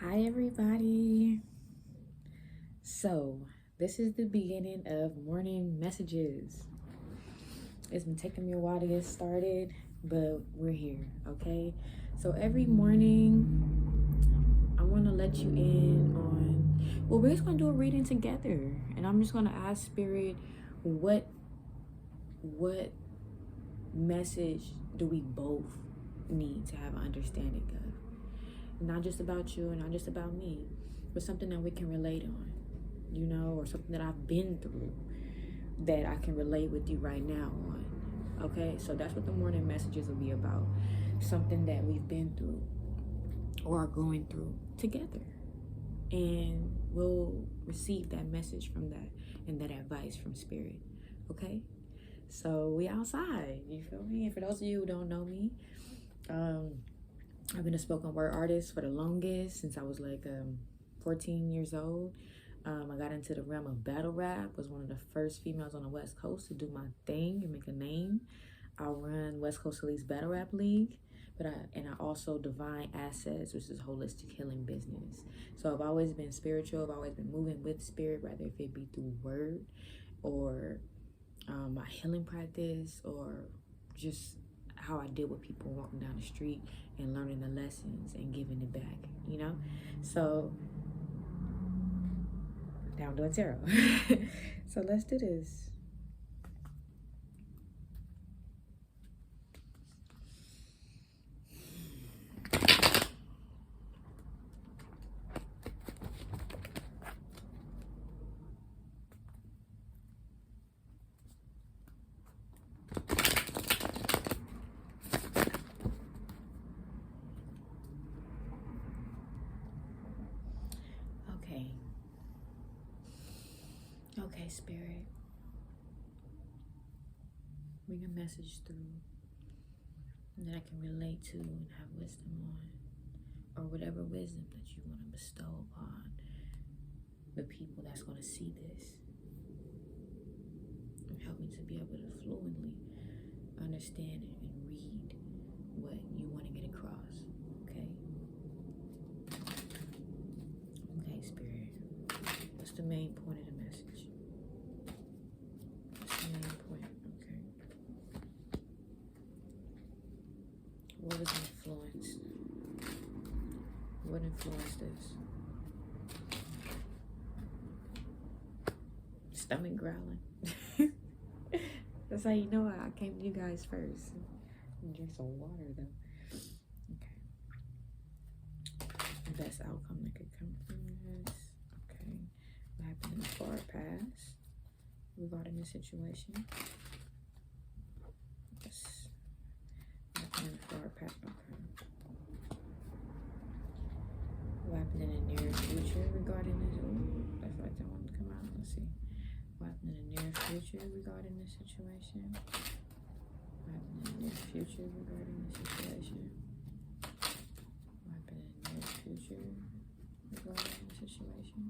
Hi, everybody. So, this is the beginning of morning messages. It's been taking me a while to get started, but we're here, okay? So, every morning, I want to let you in on, well, we're just going to do a reading together. And I'm just going to ask Spirit, what message do we both need to have understanding of? Not just about you and not just about me, but something that we can relate on, or something that I've been through that I can relate with you right now on. Okay, so that's what the morning messages will be about. Something that we've been through or are going through together. And we'll receive that message from that and that advice from Spirit. Okay? So we outside, you feel me? And for those of you who don't know me, I've been a spoken word artist for the longest, since I was like 14 years old. I got into the realm of battle rap, was one of the first females on the West Coast to do my thing and make a name. I run West Coast Elite's Battle Rap League, and I also Divine Assets, which is a holistic healing business. So I've always been spiritual. I've always been moving with spirit, whether if it be through word or my healing practice or just how I deal with people walking down the street and learning the lessons and giving it back, So now I'm doing tarot. So let's do this. Okay, Spirit. Bring a message through that I can relate to and have wisdom on, or whatever wisdom that you want to bestow upon the people that's going to see this. And help me to be able to fluently understand and read what you want to get across. Okay? Okay, Spirit. What's the main point of the message? What's the main point? Okay. What was influenced? What influenced this? Stomach growling. That's how you know I came to you guys first. Drink some water though. Okay. The best outcome that could come from this. Okay. What happened in the far past regarding this situation? Yes. What happened in the far past? Okay. What happened in the near future regarding this? Ooh, that's like that one to come out. Let's see. What happened in the near future regarding this situation? What happened in the near future regarding this situation? What happened in the near future regarding this situation?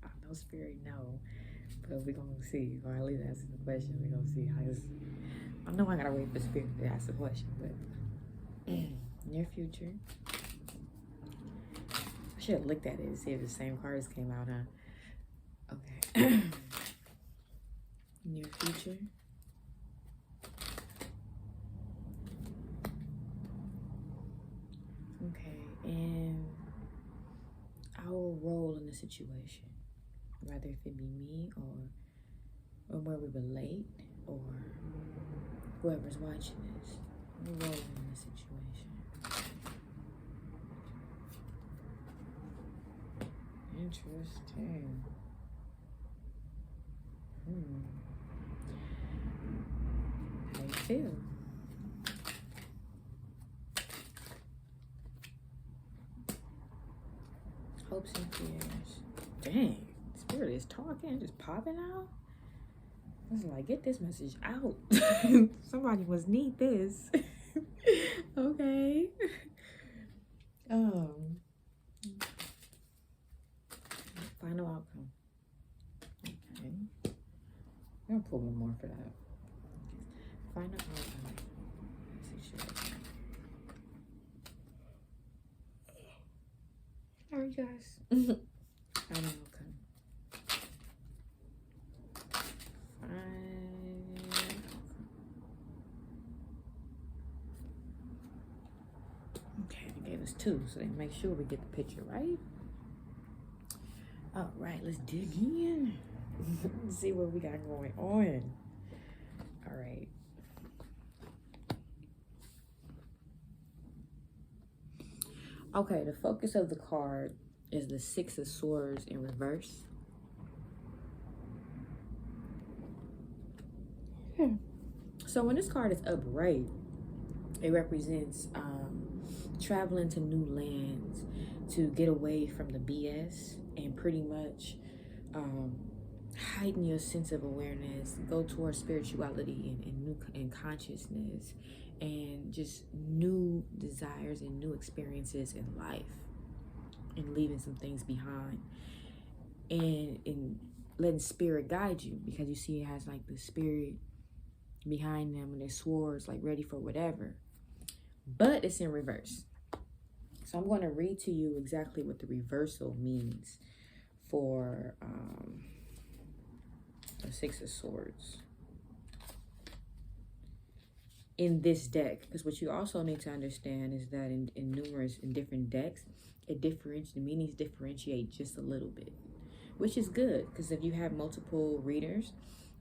I know Spirit know, but we're gonna see. Or at least answer the question. We're gonna see how this. I know I gotta wait for Spirit to ask the question, but near future. I should have looked at it and see if the same cards came out, huh? Okay. Near future. Okay, and our role in the situation, whether if it be me or where we relate or whoever's watching this, our role in the situation. Interesting. How you feel? Hopes and fears. Dang, Spirit is talking, just popping out. I was like, get this message out. Somebody must need this. Okay. Final outcome. Okay. I'm gonna pull one more for that. Find a hard situation. Alright, guys. I know. Okay, they gave us 2, so they make sure we get the picture right. All right, let's dig in. See what we got going on. All right. Okay, the focus of the card is the 6 of Swords in reverse. So when this card is upright, it represents traveling to new lands to get away from the BS and pretty much heighten your sense of awareness, go towards spirituality and consciousness, and just new desires and new experiences in life, and leaving some things behind, and letting spirit guide you, because you see it has like the spirit behind them and their swords like ready for whatever, but it's in reverse. So I'm going to read to you exactly what the reversal means for the 6 of Swords in this deck, because what you also need to understand is that in different decks, the meanings differentiate just a little bit, which is good, because if you have multiple readers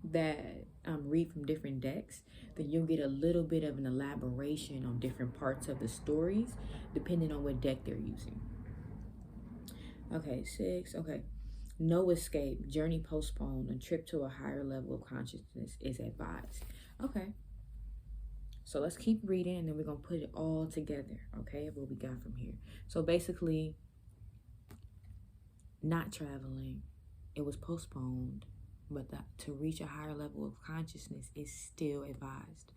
that read from different decks, then you'll get a little bit of an elaboration on different parts of the stories depending on what deck they're using. Okay, 6. Okay. No escape, journey postponed, a trip to a higher level of consciousness is advised. Okay. So let's keep reading, and then we're going to put it all together, okay, what we got from here. So basically, not traveling, it was postponed, but to reach a higher level of consciousness is still advised.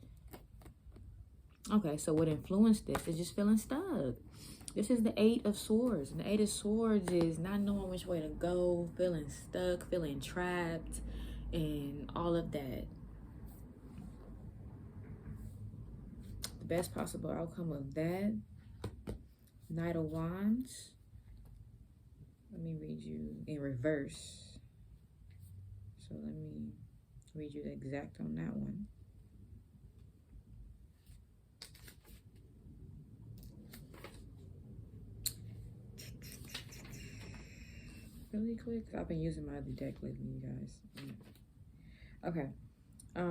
Okay, so what influenced this is just feeling stuck. This is the 8 of Swords. And the 8 of Swords is not knowing which way to go, feeling stuck, feeling trapped, and all of that. The best possible outcome of that, Knight of Wands. Let me read you in reverse. So let me read you the exact on that one. Really quick, I've been using my other deck lately, you guys. Okay.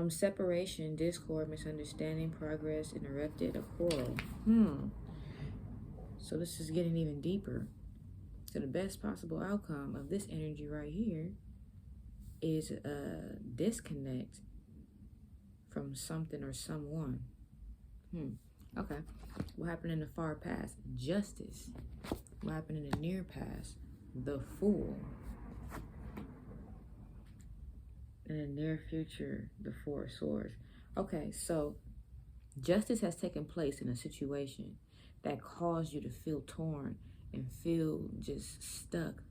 Separation, discord, misunderstanding, progress, interrupted, a quarrel. So this is getting even deeper. So the best possible outcome of this energy right here is a disconnect from something or someone. Okay. What happened in the far past? Justice. What happened in the near past? The Fool. In the near future, the 4 of Swords. Okay, so justice has taken place in a situation that caused you to feel torn and feel just stuck.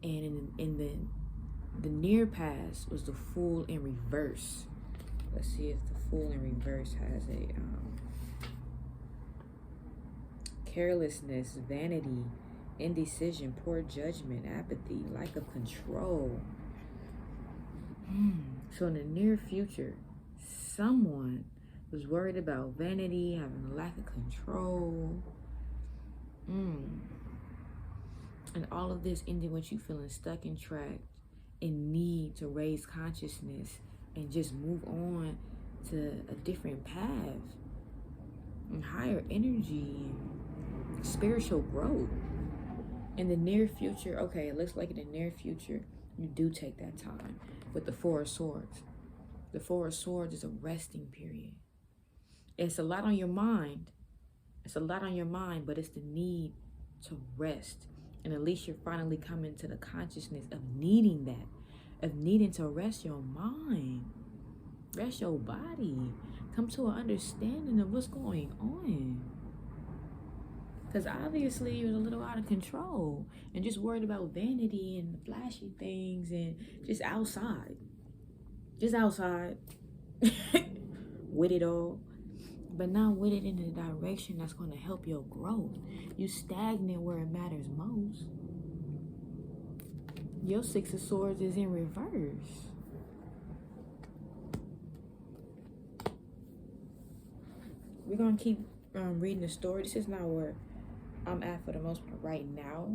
And in the near past was the Fool in reverse. Let's see if the Fool in reverse has a carelessness, vanity, indecision, poor judgment, apathy, lack of control. So in the near future, someone was worried about vanity, having a lack of control. And all of this ended with you feeling stuck and trapped, in need to raise consciousness and just move on to a different path and higher energy and spiritual growth. In the near future, okay, it looks like in the near future, you do take that time with the 4 of Swords. The 4 of Swords is a resting period. It's a lot on your mind. It's a lot on your mind, but it's the need to rest. And at least you're finally coming to the consciousness of needing that, of needing to rest your mind, rest your body, come to an understanding of what's going on. Because obviously you're a little out of control and just worried about vanity and flashy things and just outside. just outside with it all, but not with it in a direction that's going to help your growth. You stagnant where it matters most. Your Six of Swords is in reverse. We're going to keep reading the story. This is not where I'm at for the most part right now,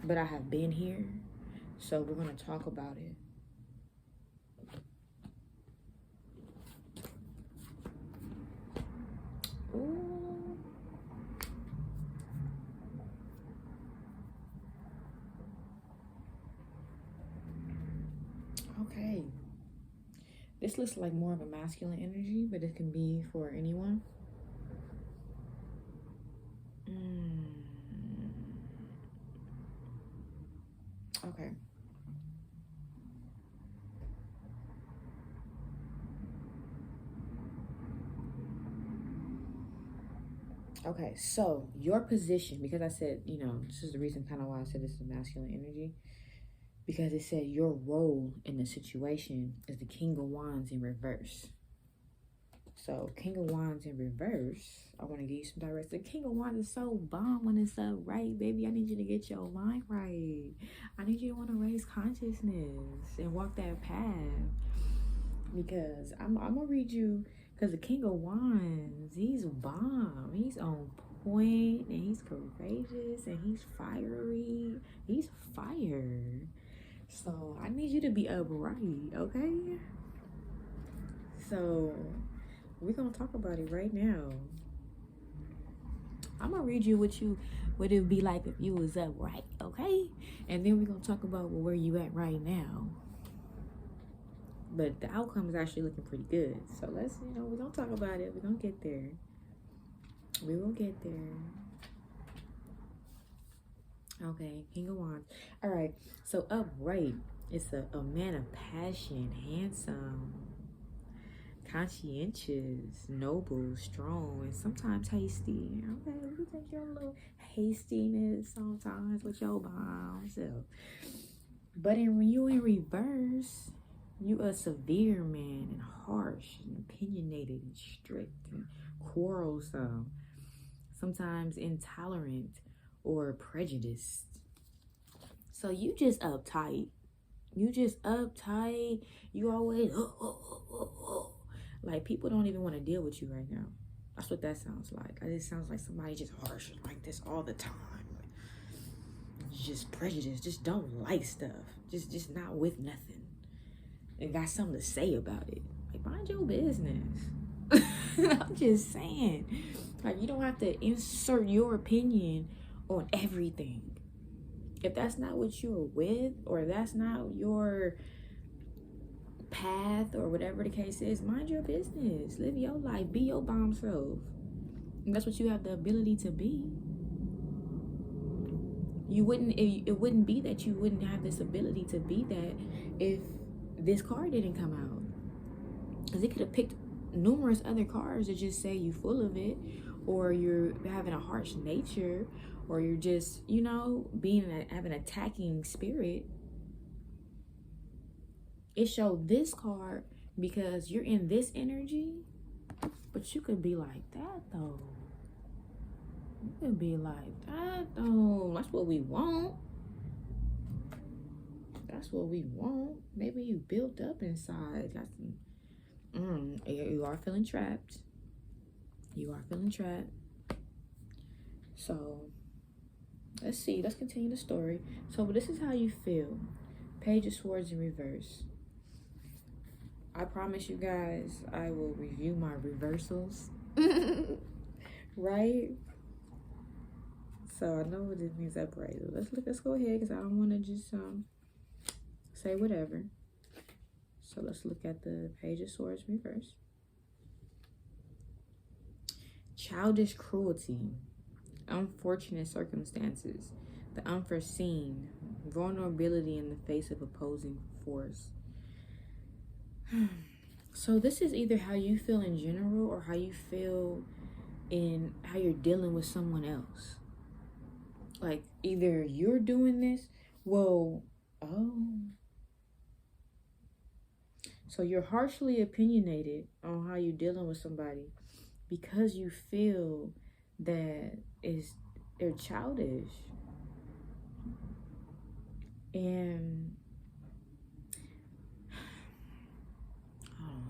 but I have been here, so we're going to talk about it. Ooh. Okay. This looks like more of a masculine energy, but it can be for anyone. Okay. Okay, so your position, because I said, this is the reason kind of why I said this is masculine energy, because it said your role in the situation is the King of Wands in reverse. So King of Wands in reverse, I want to give you some direction. The King of Wands is so bomb when it's up right, baby. I need you to get your mind right. I need you to want to raise consciousness and walk that path. Because I'm going to read you, because the King of Wands, he's bomb. He's on point, and he's courageous, and he's fiery. He's fire. So I need you to be upright, okay? So we're going to talk about it right now. I'm going to read you what it would be like if you was upright, okay? And then we're going to talk about where you at right now. But the outcome is actually looking pretty good. So let's, we're going to talk about it. We're going to get there. We will get there. Okay, King of Wands. All right, so upright. It's a man of passion, handsome, conscientious, noble, strong, and sometimes hasty. Okay, we think you're a little hastiness sometimes with your bomb self. But when you in reverse, you a severe man and harsh and opinionated and strict and quarrelsome, sometimes intolerant or prejudiced. So you just uptight. You always like people don't even want to deal with you right now. That's what that sounds like. It sounds like somebody just harsh like this all the time. Just prejudiced, just don't like stuff. Just not with nothing. And got something to say about it. Like, mind your business. I'm just saying. Like, you don't have to insert your opinion on everything. If that's not what you're with, or that's not your path, or whatever the case is, mind your business. Live your life. Be your bomb self. And that's what you have the ability to be. It wouldn't be that you wouldn't have this ability to be that if this card didn't come out. Because it could have picked numerous other cards that just say you full of it, or you're having a harsh nature, or you're just, having an attacking spirit. It showed this card because you're in this energy, but you could be like that though. You could be like that though. That's what we want. That's what we want. Maybe you built up inside. You are feeling trapped. You are feeling trapped. So let's see. Let's continue the story. So this is how you feel. Page of Swords in reverse. I promise you guys, I will review my reversals. Right? So I know what it means upright. Let's go ahead, because I don't want to just say whatever. So let's look at the Page of Swords reverse. Childish cruelty, unfortunate circumstances, the unforeseen, vulnerability in the face of opposing force. So this is either how you feel in general, or how you feel in how you're dealing with someone else. Like, either you're doing this, So you're harshly opinionated on how you're dealing with somebody because you feel that they're childish. And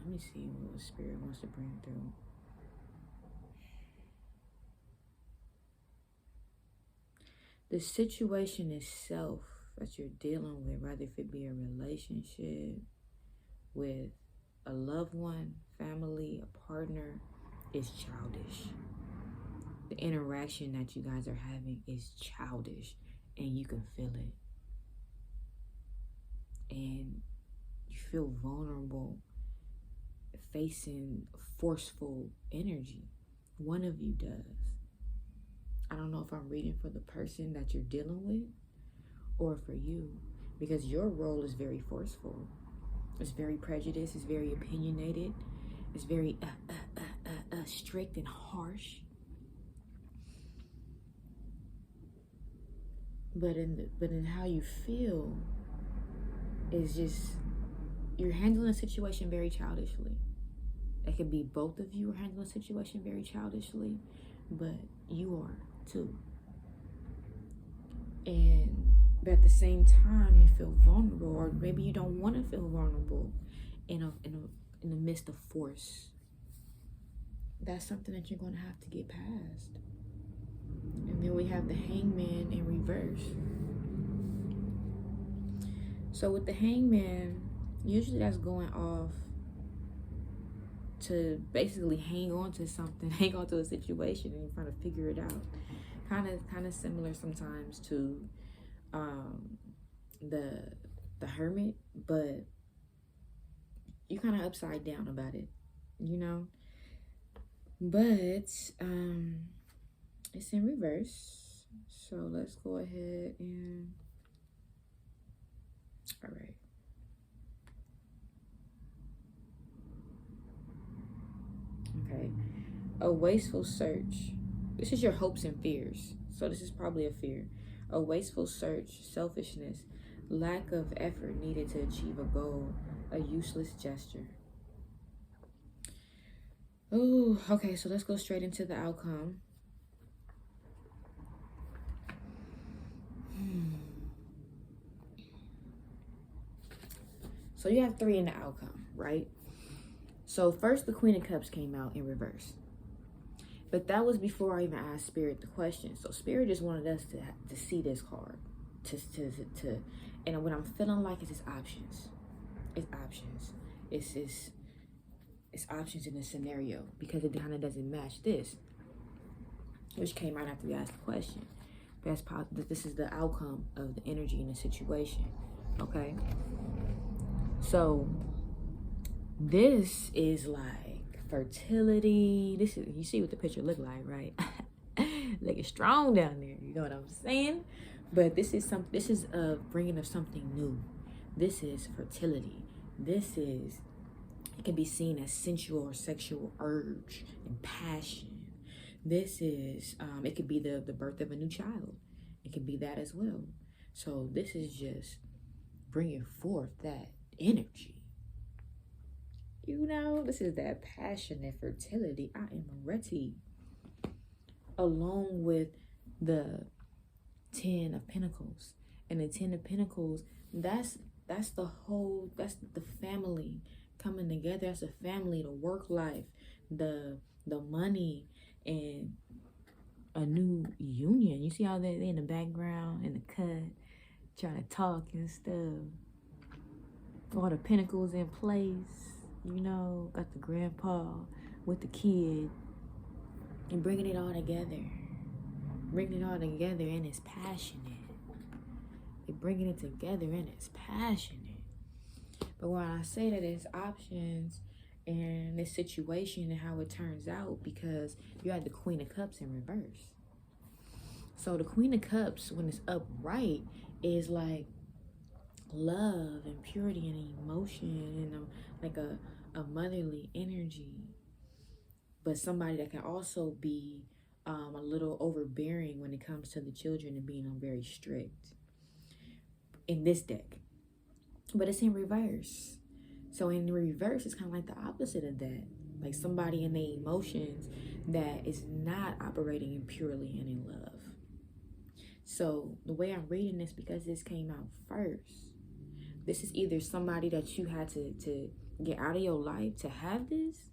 let me see what the spirit wants to bring through. The situation itself that you're dealing with, whether if it be a relationship with a loved one, family, a partner, is childish. The interaction that you guys are having is childish, and you can feel it. And you feel vulnerable facing forceful energy. One of you does. I don't know if I'm reading for the person that you're dealing with or for you, because your role is very forceful. It's very prejudiced. It's very opinionated. It's very strict and harsh. But in how you feel is just, you're handling a situation very childishly. It could be both of you are handling a situation very childishly, but you are too. But at the same time, you feel vulnerable, or maybe you don't want to feel vulnerable in the midst of force. That's something that you're going to have to get past. And then we have the Hangman in reverse. So with the Hangman, usually that's going off to basically hang on to something, hang on to a situation, and you're trying to figure it out. Kind of similar sometimes to the Hermit, but you're kind of upside down about it, you know. But it's in reverse. So let's go ahead and all right. Okay. A wasteful search. This is your hopes and fears. So this is probably a fear. A wasteful search, selfishness, lack of effort needed to achieve a goal, a useless gesture. Oh, okay, so let's go straight into the outcome. So you have 3 in the outcome, right? So first the Queen of Cups came out in reverse. But that was before I even asked Spirit the question. So Spirit just wanted us to see this card. And what I'm feeling like is options. It's options. It's options in this scenario, because it kind of doesn't match this, which came right after we asked the question. But this is the outcome of the energy in the situation. Okay? So this is like fertility. This is, you see what the picture look like, right? Looking strong down there, you know what I'm saying? But this is a bringing of something new. This is fertility. It can be seen as sensual or sexual urge and passion. This is it could be the birth of a new child. It could be that as well. So this is just bringing forth that energy. You know, this is that passion and fertility. I am ready. Along with the 10 of Pentacles. And the 10 of Pentacles, that's the family coming together. That's the family, the work life, the money, and a new union. You see how they in the background, in the cut, trying to talk and stuff. All the pentacles in place. You know, got the grandpa with the kid, and bringing it all together. Bringing it all together, and it's passionate. They're bringing it together, and it's passionate. But when I say that it's options and this situation and how it turns out, because you had the Queen of Cups in reverse. So the Queen of Cups, when it's upright, is like love and purity and emotion and like a motherly energy, but somebody that can also be a little overbearing when it comes to the children and being very strict in this deck. But it's in reverse. So in reverse, it's kind of like the opposite of that. Like somebody in their emotions that is not operating purely and in love. So the way I'm reading this, because this came out first, this is either somebody that you had to get out of your life to have this,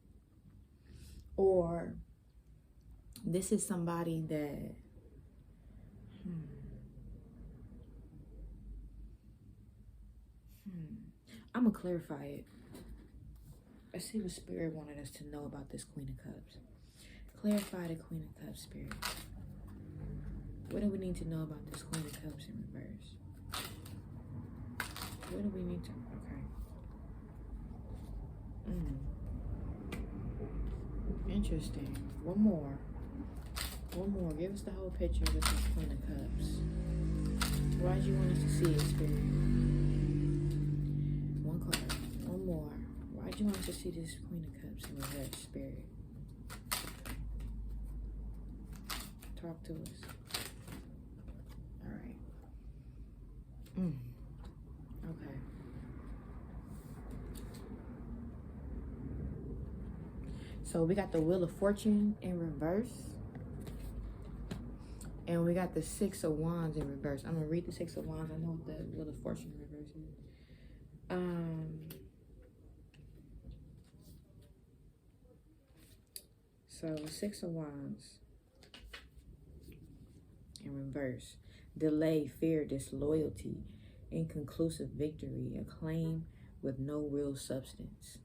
or this is somebody that I'm gonna clarify it. Let's see what Spirit wanted us to know about this Queen of Cups. Clarify the Queen of Cups, Spirit. What do we need to know about this Queen of Cups in reverse? What do we need to... Okay. Interesting. One more. Give us the whole picture of this Queen of Cups. Why did you want us to see it, Spirit? One card. One more. Why did you want us to see this Queen of Cups in reverse, Spirit? Talk to us. All right. Okay. So we got the Wheel of Fortune in reverse. And we got the Six of Wands in reverse. I'm going to read the Six of Wands. I know what the Wheel of Fortune in reverse is. So Six of Wands in reverse. Delay, fear, disloyalty, inconclusive victory, a claim with no real substance.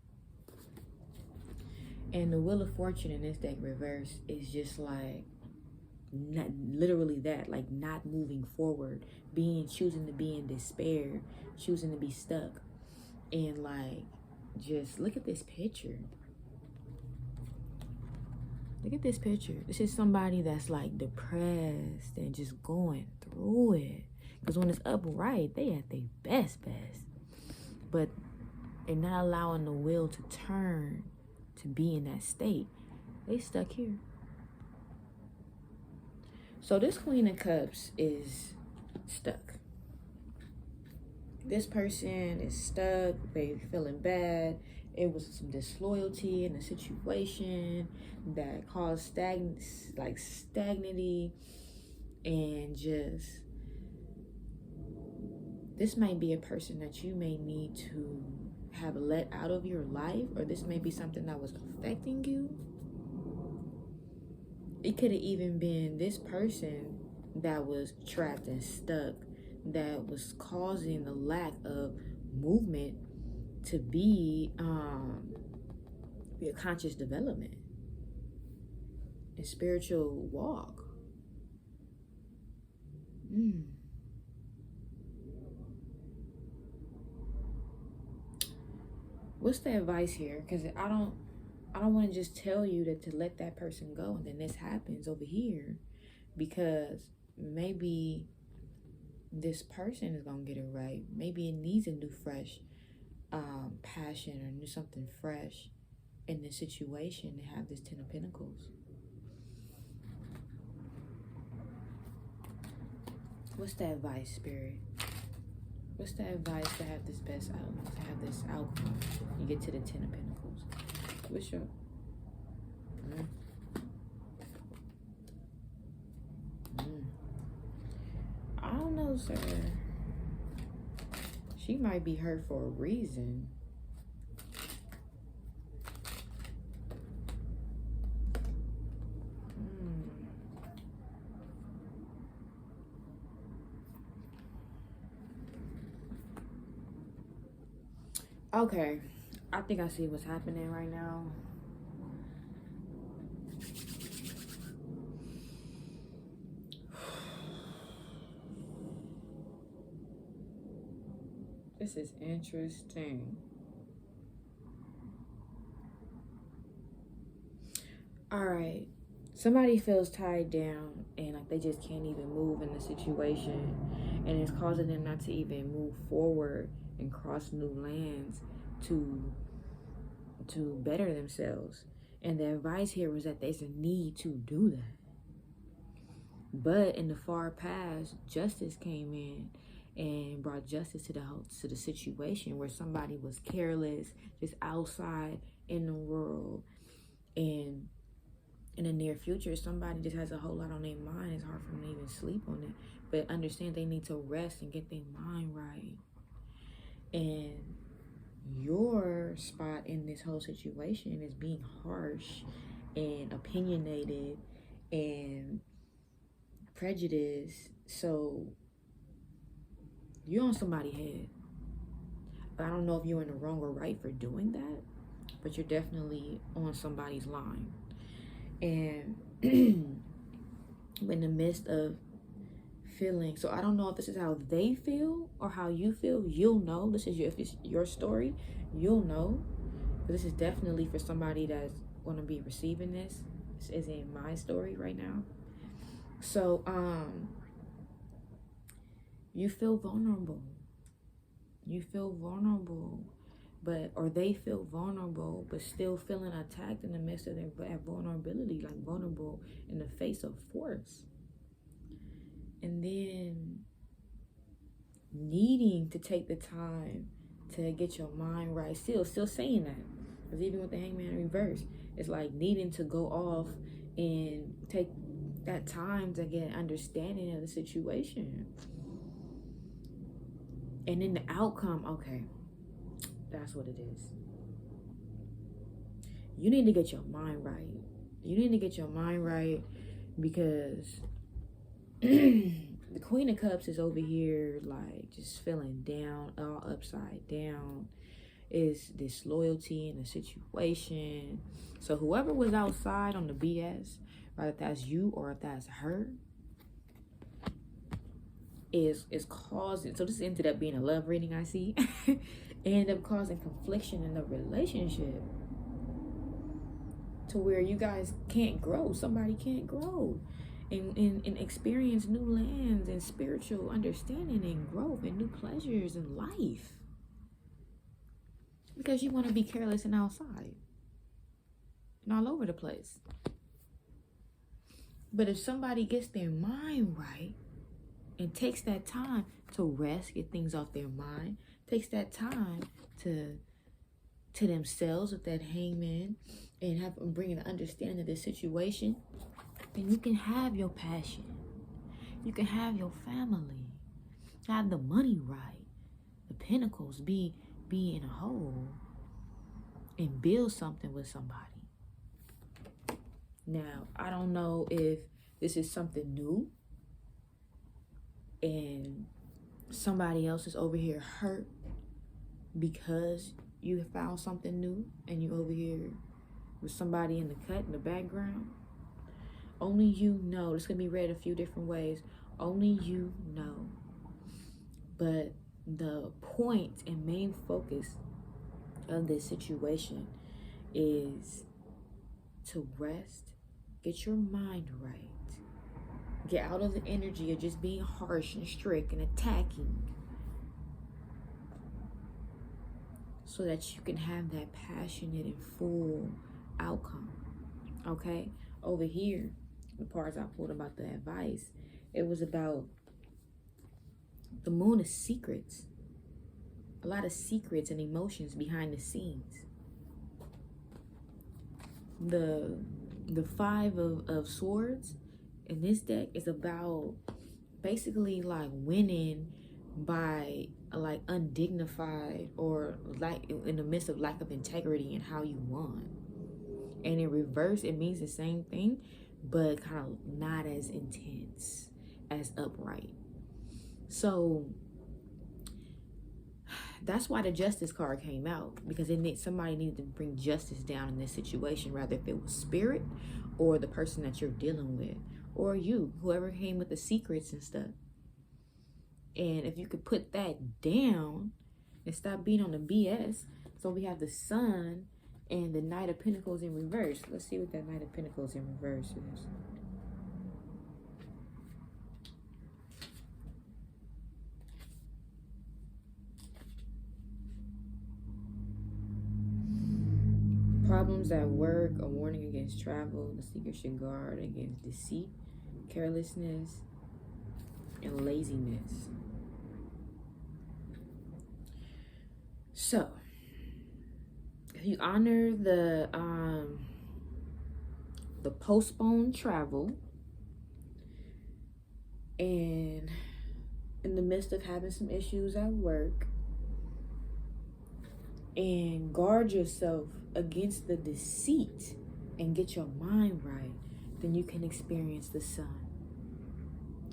And the Wheel of Fortune in this deck reverse is just like, not literally that, like not moving forward, choosing to be in despair, choosing to be stuck. And like, just look at this picture. Look at this picture. This is somebody that's like depressed and just going through it. Because when it's upright, they at their best. But they're not allowing the wheel to turn to be in that state. They stuck here. So this Queen of Cups is stuck. This person is stuck. They feeling bad. It was some disloyalty in the situation that caused stagnity, and just, this might be a person that you may need to have let out of your life, or this may be something that was affecting you. It could have even been this person that was trapped and stuck, that was causing the lack of movement to be a conscious development and spiritual walk. What's the advice here? Because I don't want to just tell you that to let that person go and then this happens over here, because maybe this person is gonna get it right. Maybe it needs a new fresh passion, or new something fresh in this situation to have this Ten of Pentacles. What's the advice, Spirit? What's the advice to have this best outcome, to have this outcome? You get to the Ten of Pentacles. What's your... I don't know, sir. She might be hurt for a reason. Okay, I think I see what's happening right now. This is interesting. All right. Somebody feels tied down and like they just can't even move in the situation, and it's causing them not to even move forward and cross new lands to better themselves. And the advice here was that there's a need to do that. But in the far past, justice came in and brought justice to the situation where somebody was careless, just outside in the world, and in the near future, somebody just has a whole lot on their mind. It's hard for them to even sleep on it, but understand they need to rest and get their mind right. And your spot in this whole situation is being harsh and opinionated and prejudiced. So you're on somebody's head. I don't know if you're in the wrong or right for doing that, but you're definitely on somebody's line. And in the midst of feeling, so I don't know if this is how they feel or how you feel. You'll know. This is if it's your story, you'll know. But this is definitely for somebody that's going to be receiving this. This isn't my story right now. So you feel vulnerable. You feel vulnerable, or they feel vulnerable, but still feeling attacked in the midst of their vulnerability, like vulnerable in the face of force. And then needing to take the time to get your mind right. Still saying that. Because even with the Hangman in reverse, it's like needing to go off and take that time to get an understanding of the situation. And then the outcome, okay, that's what it is. You need to get your mind right. You need to get your mind right because the Queen of Cups is over here like just feeling down, all upside down. Is disloyalty in the situation. So whoever was outside on the BS, right, if that's you or if that's her, is causing, so this ended up being a love reading, I see. Ended up causing confliction in the relationship to where you guys can't grow. Somebody can't grow and experience new lands and spiritual understanding and growth and new pleasures in life. Because you want to be careless and outside and all over the place. But if somebody gets their mind right and takes that time to rest, get things off their mind, takes that time to themselves with that Hangman and have them bring an understanding of the situation, then you can have your passion. You can have your family. Have the money right. The Pentacles be in a whole and build something with somebody. Now, I don't know if this is something new and somebody else is over here hurt because you have found something new and you over here with somebody in the cut in the background. Only you know. This can be read a few different ways. Only you know. But the point and main focus of this situation is to rest, get your mind right, get out of the energy of just being harsh and strict and attacking, so that you can have that passionate and full outcome. Okay, over here, the parts I pulled about the advice, it was about the moon is secrets. A lot of secrets and emotions behind the scenes. The Five of Swords in this deck is about basically like winning by like undignified or like in the midst of lack of integrity in how you won. And in reverse, it means the same thing, but kind of not as intense, as upright. So that's why the Justice card came out, because somebody needed to bring justice down in this situation, rather if it was spirit or the person that you're dealing with, or you, whoever came with the secrets and stuff. And if you could put that down and stop being on the BS. So we have the Sun and the Knight of Pentacles in reverse. Let's see what that Knight of Pentacles in reverse is. Problems at work, a warning against travel. The seeker should guard against deceit, carelessness, and laziness. So, if you honor the postponed travel, and in the midst of having some issues at work, and guard yourself against the deceit and get your mind right, then you can experience the sun.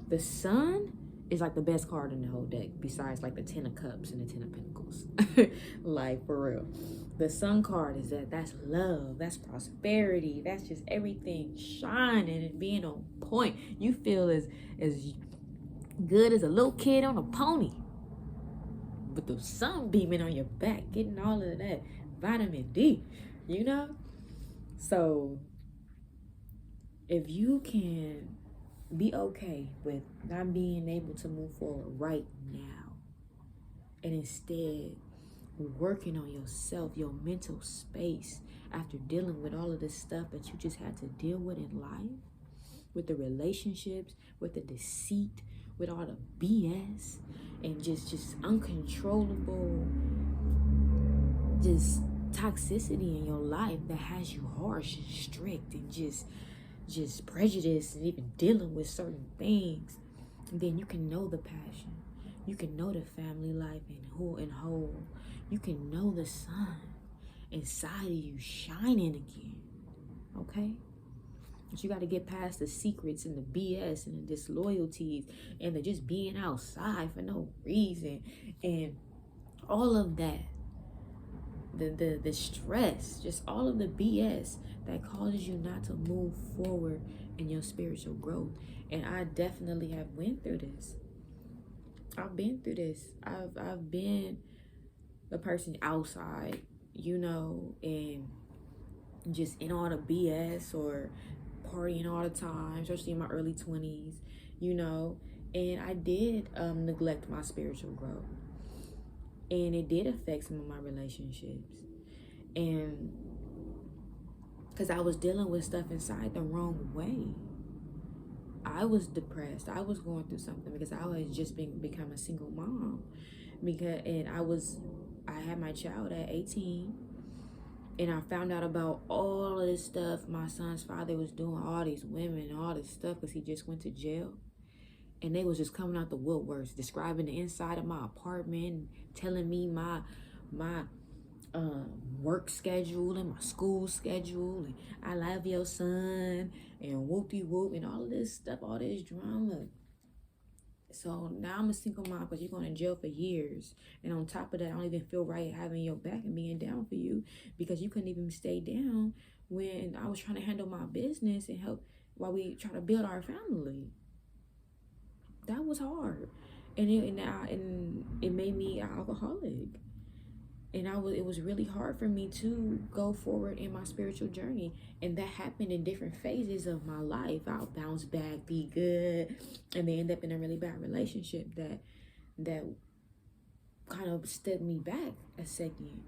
The sun is like the best card in the whole deck, besides like the 10 of cups and the 10 of pentacles. Like, for real. The sun card is that's love, that's prosperity, that's just everything shining and being on point. You feel as good as a little kid on a pony, with the sun beaming on your back, getting all of that vitamin D, you know? So if you can be okay with not being able to move forward right now, and instead working on yourself, your mental space, after dealing with all of this stuff that you just had to deal with in life, with the relationships, with the deceit, with all the BS, and just uncontrollable just toxicity in your life that has you harsh and strict and just prejudice, and even dealing with certain things, and then you can know the passion, you can know the family life and whole, you can know the sun inside of you shining again. Okay? But you got to get past the secrets and the BS and the disloyalties and the just being outside for no reason and all of that. The stress, just all of the BS that causes you not to move forward in your spiritual growth. And I definitely have went through this. I've been through this. I've been the person outside, you know, and just in all the BS or partying all the time, especially in my early 20s, you know, and I did neglect my spiritual growth, and it did affect some of my relationships, and because I was dealing with stuff inside the wrong way. I was depressed. I was going through something because I was just become a single mom, and I had my child at 18. And I found out about all of this stuff my son's father was doing, all these women and all this stuff, because he just went to jail. And they was just coming out the woodworks, describing the inside of my apartment, telling me my work schedule and my school schedule, and I love your son, and whoop-de-whoop, and all of this stuff, all this drama. So now I'm a single mom because you're going to jail for years. And on top of that, I don't even feel right having your back and being down for you, because you couldn't even stay down when I was trying to handle my business and help while we try to build our family. That was hard. And it made me an alcoholic. And it was really hard for me to go forward in my spiritual journey. And that happened in different phases of my life. I'll bounce back, be good, and then end up in a really bad relationship that kind of stepped me back a second.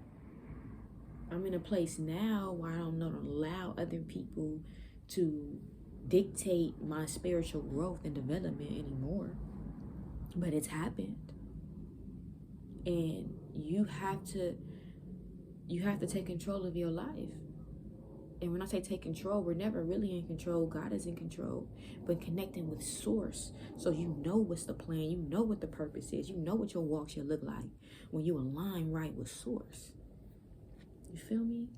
I'm in a place now where I don't allow other people to dictate my spiritual growth and development anymore. But it's happened. And you have to take control of your life. And when I say take control, we're never really in control. God is in control. But connecting with source, so you know what's the plan, you know what the purpose is, you know what your walk should look like when you align right with source. You feel me?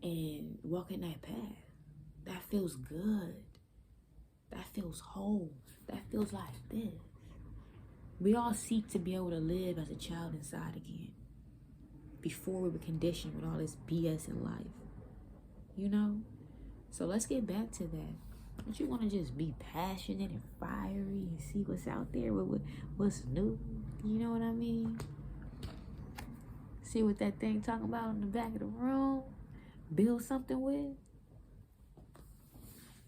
And walking that path, that feels good. That feels whole. That feels like this. We all seek to be able to live as a child inside again, before we were conditioned with all this BS in life, you know? So let's get back to that. Don't you want to just be passionate and fiery and see what's out there, what's new? You know what I mean? See what that thing talking about in the back of the room? Build something with?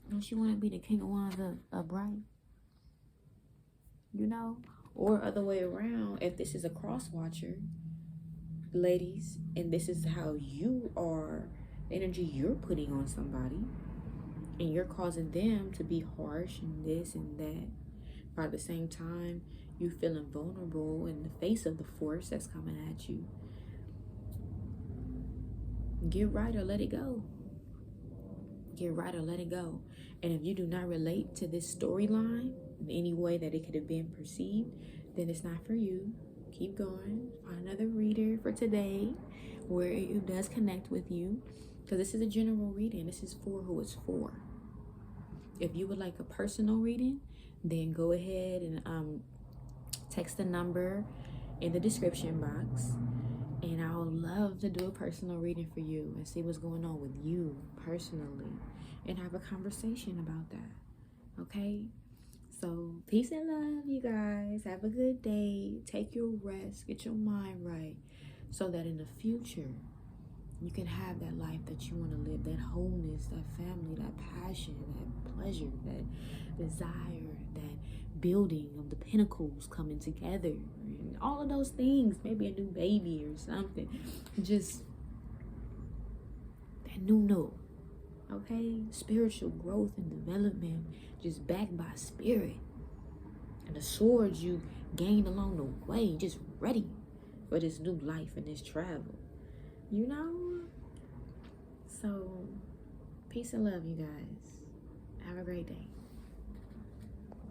Don't you want to be the king of wands upright? You know? Or other way around, if this is a cross watcher, ladies, and this is how you are, the energy you're putting on somebody, and you're causing them to be harsh and this and that, but at the same time, you feeling vulnerable in the face of the force that's coming at you, get right or let it go. Get right or let it go. And if you do not relate to this storyline in any way that it could have been perceived, then it's not for you. Keep going. Find another reader for today where it does connect with you, because this is a general reading. This is for who it's for. If you would like a personal reading, then go ahead and text the number in the description box, and I would love to do a personal reading for you and see what's going on with you personally and have a conversation about that. Okay? So peace and love, you guys. Have a good day. Take your rest. Get your mind right so that in the future you can have that life that you want to live, that wholeness, that family, that passion, that pleasure, that desire, that building of the pinnacles coming together, and all of those things. Maybe a new baby or something. Just that new. Okay? Spiritual growth and development, just backed by spirit. And the swords you gained along the way, just ready for this new life and this travel. You know? So, peace and love, you guys. Have a great day.